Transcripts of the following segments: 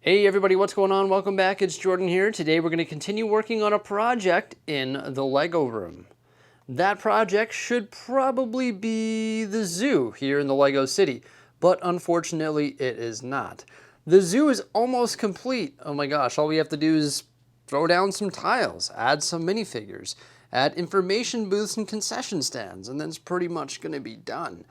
Hey everybody, what's going on? Welcome back. It's Jordan here. Today we're going to continue working on a project in the Lego room. That project should probably be the zoo here in the Lego city, but unfortunately it is not. The zoo is almost complete. Oh my gosh, all we have to do is throw down some tiles, add some minifigures, add information booths and concession stands, and then it's pretty much going to be done.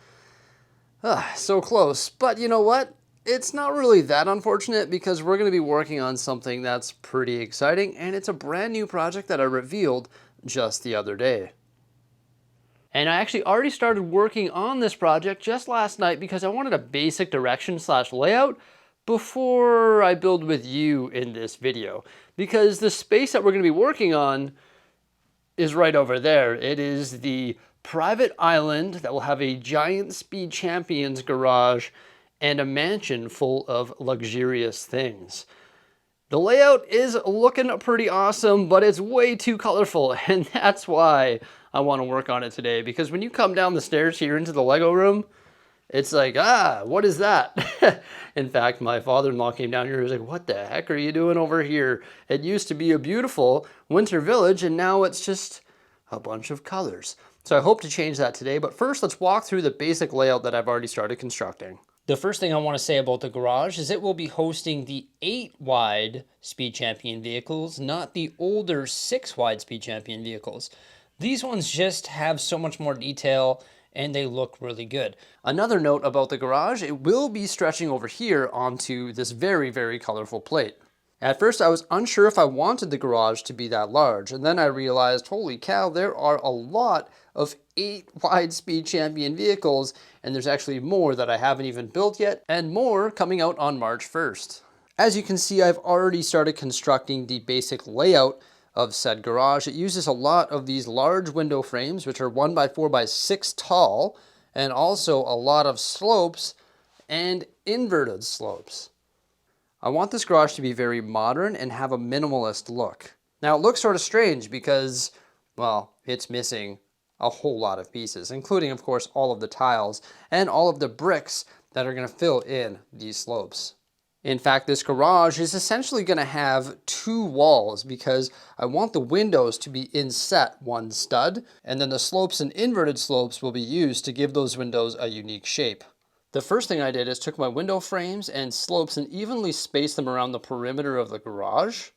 So close, but you know what? It's not really that unfortunate because we're going to be working on something that's pretty exciting, and it's a brand new project that I revealed just the other day. And I actually already started working on this project just last night because I wanted a basic direction / layout before I build with you in this video. Because the space that we're going to be working on is right over there. It is the private island that will have a giant Speed Champions garage and a mansion full of luxurious things. The layout is looking pretty awesome, but it's way too colorful, and that's why I want to work on it today, because when you come down the stairs here into the Lego room, it's like, what is that? In fact, my father-in-law came down here and was like, what the heck are you doing over here? It used to be a beautiful winter village, and now it's just a bunch of colors. So I hope to change that today, but first let's walk through the basic layout that I've already started constructing. The first thing I want to say about the garage is it will be hosting the 8-wide Speed Champion vehicles, not the older 6-wide Speed Champion vehicles. These ones just have so much more detail and they look really good. Another note about the garage, it will be stretching over here onto this very, very colorful plate. At first I was unsure if I wanted the garage to be that large, and then I realized, holy cow, there are a lot of 8-wide Speed Champion vehicles, and there's actually more that I haven't even built yet, and more coming out on March 1st. As you can see, I've already started constructing the basic layout of said garage. It uses a lot of these large window frames, which are 1x4x6 tall, and also a lot of slopes and inverted slopes. I want this garage to be very modern and have a minimalist look. Now it looks sort of strange because, well, it's missing a whole lot of pieces, including of course all of the tiles and all of the bricks that are going to fill in these slopes. In fact, this garage is essentially going to have 2 walls because I want the windows to be inset one stud, and then the slopes and inverted slopes will be used to give those windows a unique shape. The first thing I did is took my window frames and slopes and evenly spaced them around the perimeter of the garage.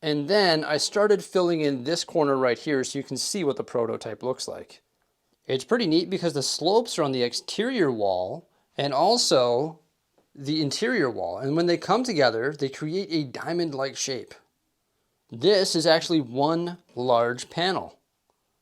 And then I started filling in this corner right here so you can see what the prototype looks like. It's pretty neat because the slopes are on the exterior wall and also the interior wall. And when they come together, they create a diamond-like shape. This is actually one large panel.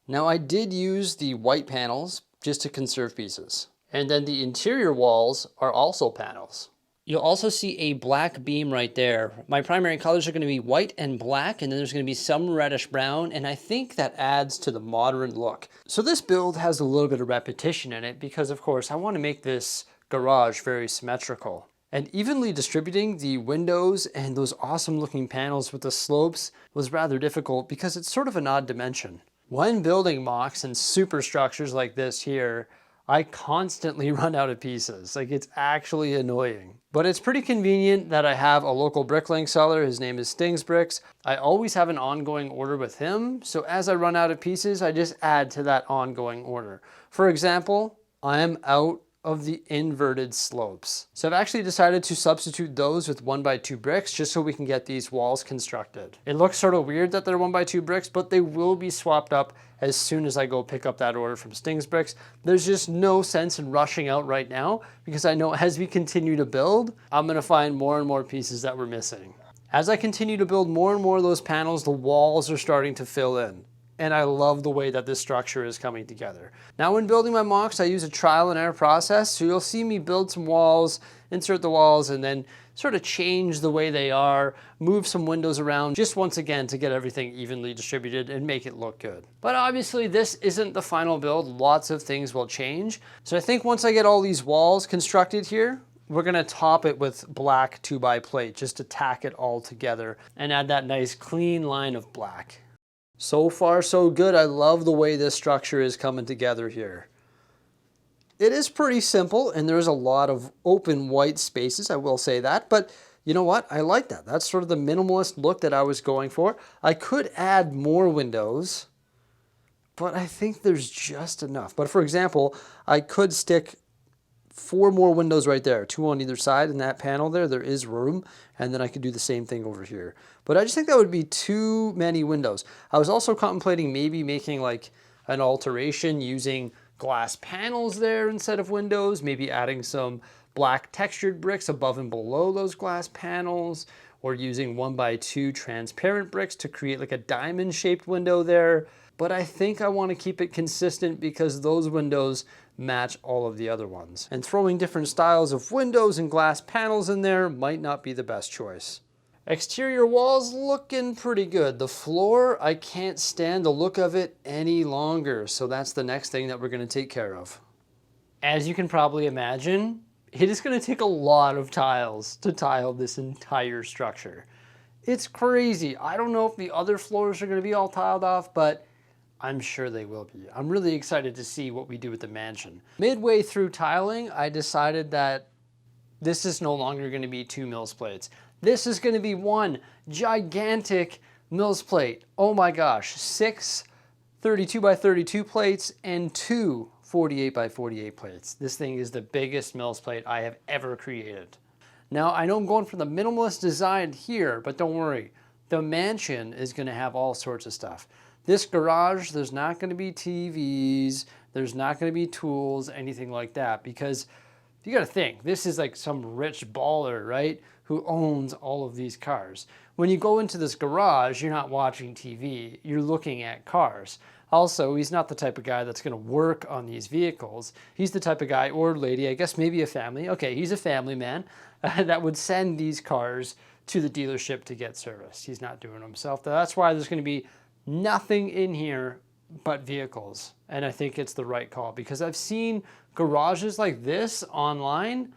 Now I did use the white panels just to conserve pieces. And then the interior walls are also panels. You'll also see a black beam right there. My primary colors are going to be white and black, and then there's going to be some reddish brown, and I think that adds to the modern look. So this build has a little bit of repetition in it because, of course, I want to make this garage very symmetrical. And evenly distributing the windows and those awesome looking panels with the slopes was rather difficult because it's sort of an odd dimension. When building mocks and superstructures like this here, I constantly run out of pieces. Like, it's actually annoying. But it's pretty convenient that I have a local bricklaying seller. His name is Stings Bricks. I always have an ongoing order with him. So as I run out of pieces, I just add to that ongoing order. For example, I am out of the inverted slopes. So I've actually decided to substitute those with 1x2 bricks just so we can get these walls constructed. It looks sort of weird that they're 1x2 bricks, but they will be swapped up as soon as I go pick up that order from Stings Bricks. There's just no sense in rushing out right now because I know as we continue to build, I'm gonna find more and more pieces that we're missing. As I continue to build more and more of those panels, the walls are starting to fill in. And I love the way that this structure is coming together. Now when building my mocks, I use a trial and error process. So you'll see me build some walls, insert the walls, and then sort of change the way they are, move some windows around, just once again to get everything evenly distributed and make it look good. But obviously this isn't the final build. Lots of things will change. So I think once I get all these walls constructed here, we're gonna top it with black 2x plate just to tack it all together and add that nice clean line of black. So far, so good. I love the way this structure is coming together here. It is pretty simple, and there's a lot of open white spaces, I will say that, but You know what? I like that. That's sort of the minimalist look that I was going for. I could add more windows, but I think there's just enough. But for example, I could stick 4 more windows right there, 2 on either side in that panel there. There is room, and then I could do the same thing over here. But I just think that would be too many windows. I was also contemplating maybe making like an alteration using glass panels there instead of windows, maybe adding some black textured bricks above and below those glass panels, or using 1x2 transparent bricks to create like a diamond shaped window there. But I think I want to keep it consistent because those windows match all of the other ones. And throwing different styles of windows and glass panels in there might not be the best choice. Exterior walls looking pretty good. The floor, I can't stand the look of it any longer. So that's the next thing that we're going to take care of. As you can probably imagine, it is going to take a lot of tiles to tile this entire structure. It's crazy. I don't know if the other floors are going to be all tiled off, but I'm sure they will be. I'm really excited to see what we do with the mansion. Midway through tiling, I decided that this is no longer going to be 2 Mills plates. This is going to be one gigantic Mills plate. Oh my gosh, 6 32x32 plates and 2 48x48 plates. This thing is the biggest Mills plate I have ever created. Now, I know I'm going for the minimalist design here, but don't worry. The mansion is going to have all sorts of stuff. This garage, there's not going to be TVs, there's not going to be tools, anything like that, because you got to think, this is like some rich baller, right, who owns all of these cars. When you go into this garage, you're not watching TV, you're looking at cars. Also, he's not the type of guy that's going to work on these vehicles. He's the type of guy, or lady, I guess maybe a family. Okay, he's a family man that would send these cars to the dealership to get serviced. He's not doing it himself. That's why there's going to be nothing in here but vehicles. And I think it's the right call because I've seen garages like this online,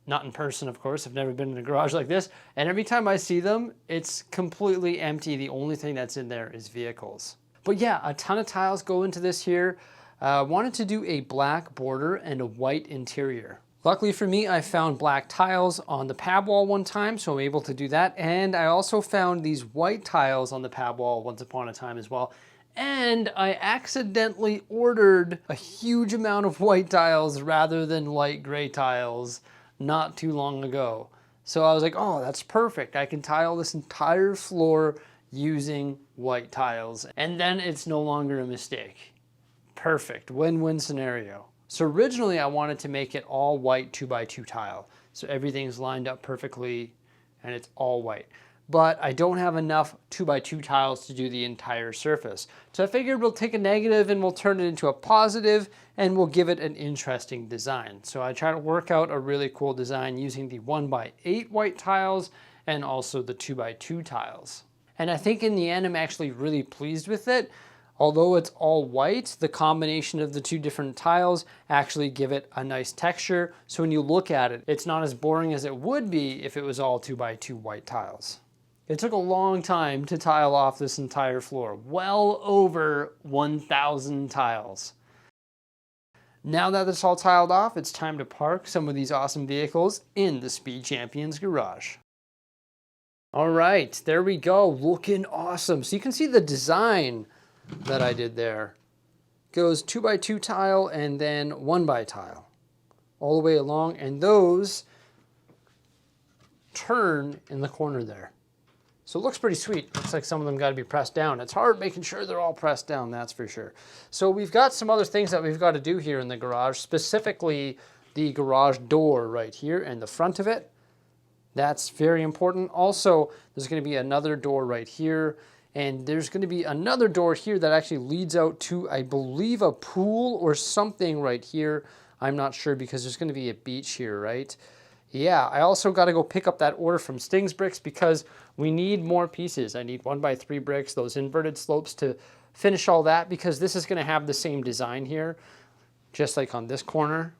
not in person, of course. I've never been in a garage like this. And every time I see them, it's completely empty. The only thing that's in there is vehicles. But yeah, a ton of tiles go into this here. Wanted to do a black border and a white interior. Luckily for me, I found black tiles on the pab wall one time, so I'm able to do that. And I also found these white tiles on the pab wall once upon a time as well. And I accidentally ordered a huge amount of white tiles rather than light gray tiles not too long ago. So I was like, oh, that's perfect. I can tile this entire floor using white tiles. And then it's no longer a mistake. Perfect, win-win scenario. So originally I wanted to make it all white 2x2 tile. So everything's lined up perfectly and it's all white. But I don't have enough 2x2 tiles to do the entire surface. So I figured we'll take a negative and we'll turn it into a positive and we'll give it an interesting design. So I try to work out a really cool design using the 1x8 white tiles and also the 2x2 tiles. And I think in the end, I'm actually really pleased with it. Although it's all white, the combination of the two different tiles actually give it a nice texture. So when you look at it, it's not as boring as it would be if it was all 2x2 white tiles. It took a long time to tile off this entire floor, well over 1,000 tiles. Now that it's all tiled off, it's time to park some of these awesome vehicles in the Speed Champions garage. All right, there we go, looking awesome. So you can see the design that I did there. Goes 2x2 tile and then 1x tile all the way along, and those turn in the corner there. So it looks pretty sweet. Looks like some of them got to be pressed down. It's hard making sure they're all pressed down, that's for sure. So we've got some other things that we've got to do here in the garage, specifically the garage door right here and the front of it. That's very important. Also, there's going to be another door right here, and there's going to be another door here that actually leads out to, I believe, a pool or something right here. I'm not sure because there's going to be a beach here, right? Yeah, I also got to go pick up that order from Stings Bricks because we need more pieces. I need 1x3 bricks, those inverted slopes to finish all that because this is going to have the same design here, just like on this corner.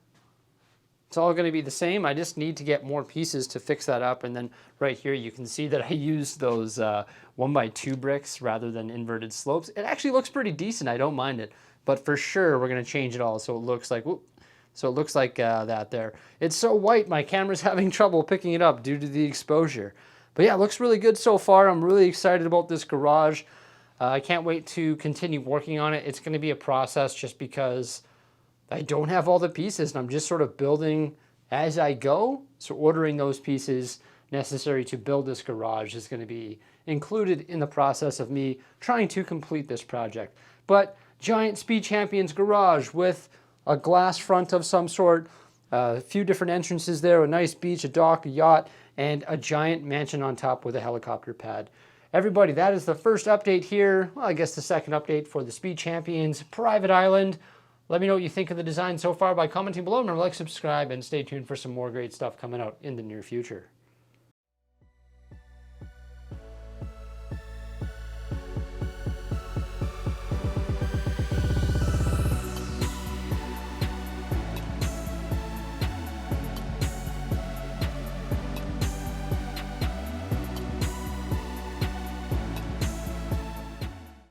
It's all going to be the same. I just need to get more pieces to fix that up. And then right here, you can see that I used those 1x2 bricks rather than inverted slopes. It actually looks pretty decent. I don't mind it. But for sure, we're going to change it all so it looks like, whoop, So it looks like that there. It's so white, my camera's having trouble picking it up due to the exposure. But yeah, it looks really good so far. I'm really excited about this garage. I can't wait to continue working on it. It's going to be a process just because I don't have all the pieces and I'm just sort of building as I go. So ordering those pieces necessary to build this garage is going to be included in the process of me trying to complete this project. But giant Speed Champions garage with a glass front of some sort, a few different entrances there, a nice beach, a dock, a yacht, and a giant mansion on top with a helicopter pad. Everybody, that is the first update here. Well, I guess the second update for the Speed Champions private island. Let me know what you think of the design so far by commenting below. Remember, like, subscribe, and stay tuned for some more great stuff coming out in the near future.